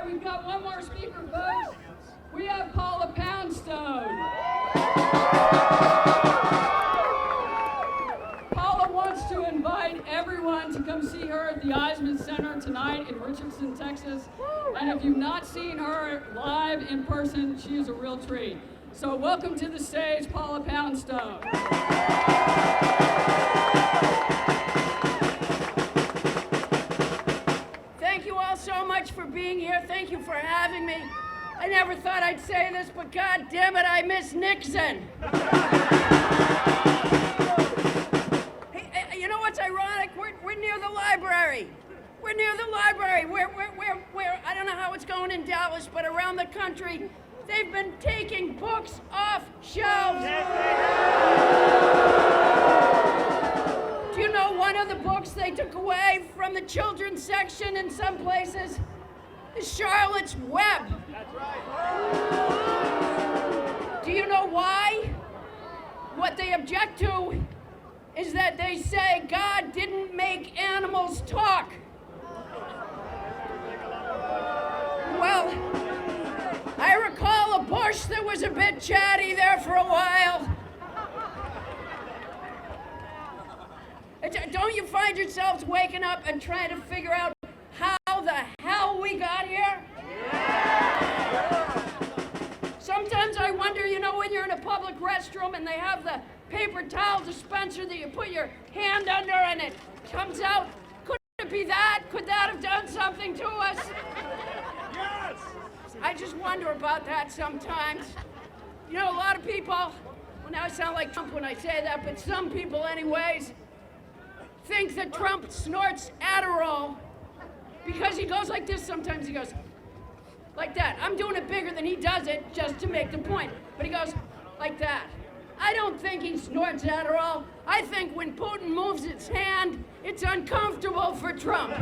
right, we've got one more speaker, folks. We have Paula Poundstone. Paula wants to invite everyone to come see her at the Eisemann Center tonight in Richardson, Texas. And if you've not seen her live in person, she is a real treat. So welcome to the stage, Paula Poundstone. Thank you all so much for being here. Thank you for having me. I never thought I'd say this, but God damn it, I miss Nixon. Hey, you know what's ironic? We're near the library. We're near the library. We're I don't know how it's going in Dallas, but around the country, they've been taking books off shelves. Do you know one of the books they took away from the children's section in some places is Charlotte's Web? That's right. Do you know why? What they object to is that they say God didn't make animals talk. Well, I recall a bush that was a bit chatty there for a while. Don't you find yourselves waking up and trying to figure out how the hell we got here? Sometimes I wonder, you know, when you're in a public restroom and they have the paper towel dispenser that you put your hand under and it comes out, could it be that? Could that have done something to us? Yes! I just wonder about that sometimes. You know, a lot of people, well, now I sound like Trump when I say that, but some people anyways, think that Trump snorts Adderall because he goes like this sometimes. He goes like that. I'm doing it bigger than he does it just to make the point. But he goes like that. I don't think he snorts Adderall. I think when Putin moves his hand, it's uncomfortable for Trump.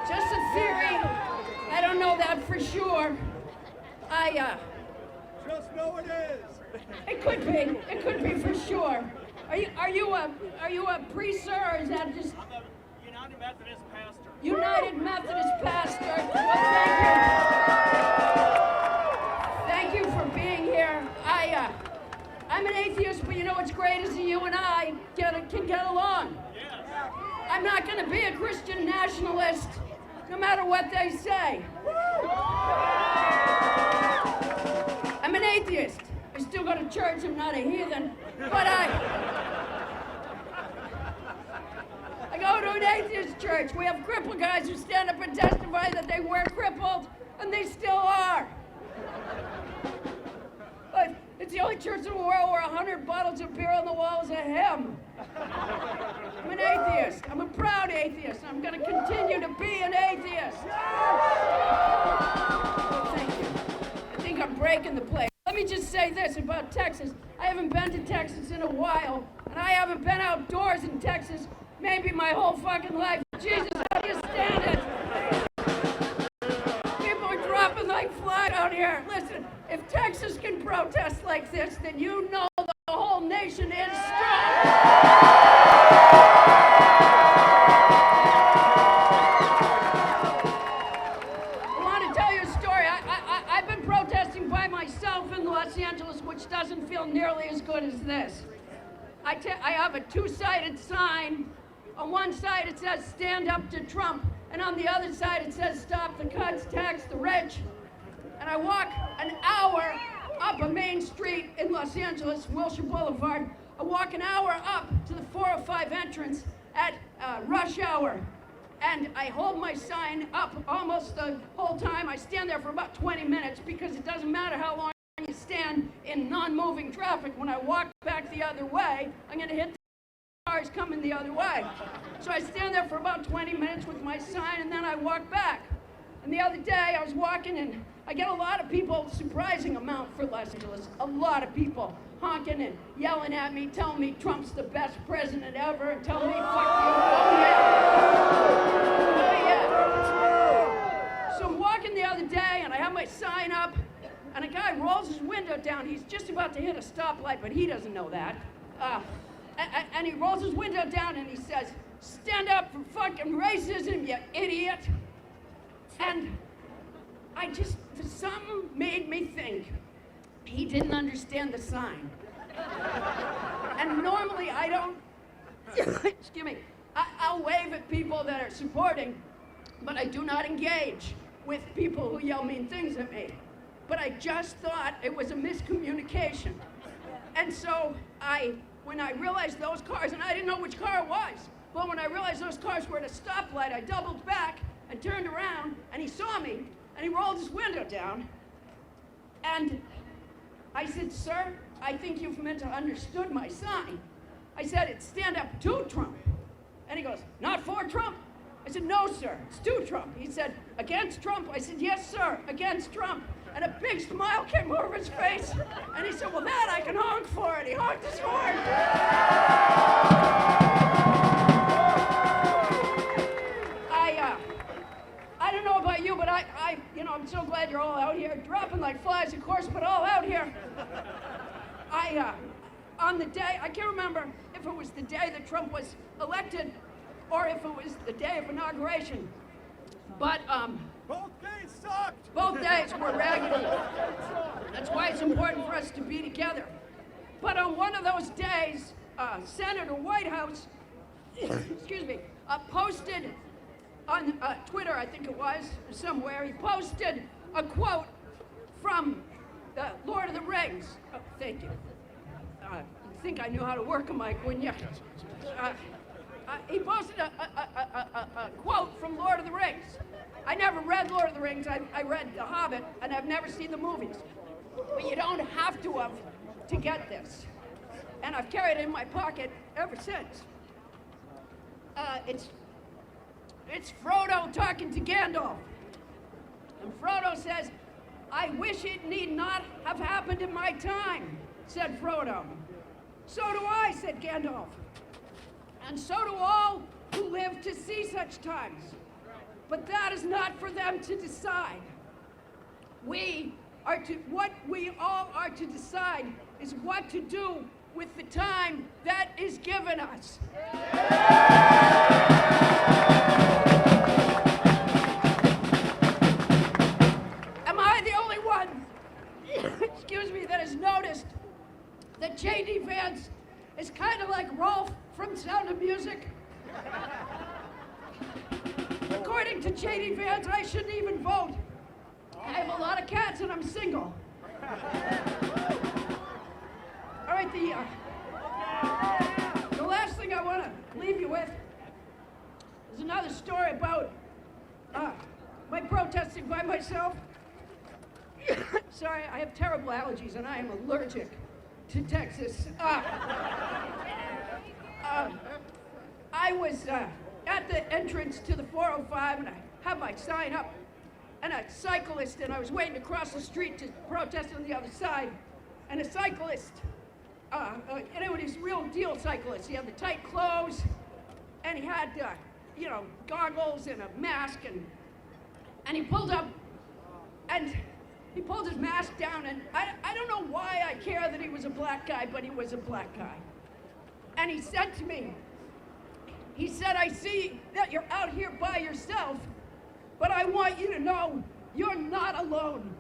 Just a theory. I don't know that for sure. Just know it is. It could be. It could be for sure. Are you a priest, sir, or is that just? I'm a United Methodist pastor. United Methodist pastor. Well, thank you for being here. I'm an atheist, but you know what's great is that you and I can get along. Yes. I'm not going to be a Christian nationalist, no matter what they say. I'm an atheist. I still go to church. I'm not a heathen, but I go to an atheist church. We have crippled guys who stand up and testify that they were crippled, and they still are. But it's the only church in the world where 100 bottles of beer on the wall is a hymn. I'm an atheist. I'm a proud atheist. I'm going to continue to be an atheist. Thank you. I think I'm breaking the plate. Let me just say this about Texas. I haven't been to Texas in a while, and I haven't been outdoors in Texas maybe my whole fucking life. Jesus, how do you stand it? People are dropping like flies out here. Listen, if Texas can protest like this, then you know the whole nation is strong. I want to tell you a story. I've been protesting by myself in Los Angeles, which doesn't feel nearly as good as this. I have a two-sided sign. On one side it says stand up to Trump, and on the other side it says stop the cuts, tax the rich. And I walk an hour up a main street in Los Angeles, Wilshire Boulevard. I walk an hour up to the 405 entrance at rush hour. And I hold my sign up almost the whole time. I stand there for about 20 minutes because it doesn't matter how long you stand in non-moving traffic. When I walk back the other way, I'm going to hit the cars coming the other way. So I stand there for about 20 minutes with my sign, and then I walk back. And the other day I was walking, and I get a lot of people, surprising amount for Los Angeles, a lot of people honking and yelling at me, telling me Trump's the best president ever, and telling me, fuck you, oh yeah. So I'm walking the other day, and I have my sign up, and a guy rolls his window down. He's just about to hit a stoplight, but he doesn't know that. And he rolls his window down, and he says, stand up for fucking racism, you idiot. And something made me think he didn't understand the sign. And normally I don't, excuse me, I'll wave at people that are supporting, but I do not engage with people who yell mean things at me. But I just thought it was a miscommunication. And so when I realized those cars, and I didn't know which car it was, but when I realized those cars were at a stoplight, I doubled back and turned around, and he saw me, and he rolled his window down. And I said, "Sir, I think you've meant to understood my sign." I said, "It's stand up to Trump." And he goes, "Not for Trump?" I said, "No, sir, it's to Trump." He said, "Against Trump?" I said, "Yes, sir, against Trump." And a big smile came over his face. And he said, "Well, that I can honk for." And he honked his horn. I don't know about you, but I'm so glad you're all out here, dropping like flies, of course, but all out here. On the day, I can't remember if it was the day that Trump was elected or if it was the day of inauguration, but Both days sucked. both days were raggedy. That's why it's important for us to be together. But on one of those days, Senator Whitehouse, excuse me, posted on Twitter, I think it was, or somewhere, he posted a quote from the Lord of the Rings. Oh, thank you. You'd think I knew how to work a mic, wouldn't you? He posted a quote from Lord of the Rings. I never read Lord of the Rings. I read The Hobbit, and I've never seen the movies. But you don't have to have to get this. And I've carried it in my pocket ever since. It's Frodo talking to Gandalf. And Frodo says, "I wish it need not have happened in my time," said Frodo. "So do I," said Gandalf. "And so do all who live to see such times. But that is not for them to decide. What we all are to decide is what to do with the time that is given us." Am I the only one, excuse me, that has noticed that J.D. Vance is kind of like Rolf from Sound of Music? According to J.D. Vance, I shouldn't even vote. I have a lot of cats and I'm single. All right, the last thing I want to leave you with is another story about my protesting by myself. Sorry, I have terrible allergies and I am allergic to Texas. I was at the entrance to the 405 and I had my sign up, and a cyclist, and I was waiting to cross the street to protest on the other side, and a cyclist, and it was real deal cyclist. He had the tight clothes, and he had, goggles and a mask, and he pulled up, and he pulled his mask down, and I don't know why I care that he was a black guy, but he was a black guy. And he said to me, he said, "I see that you're out here by yourself, but I want you to know you're not alone."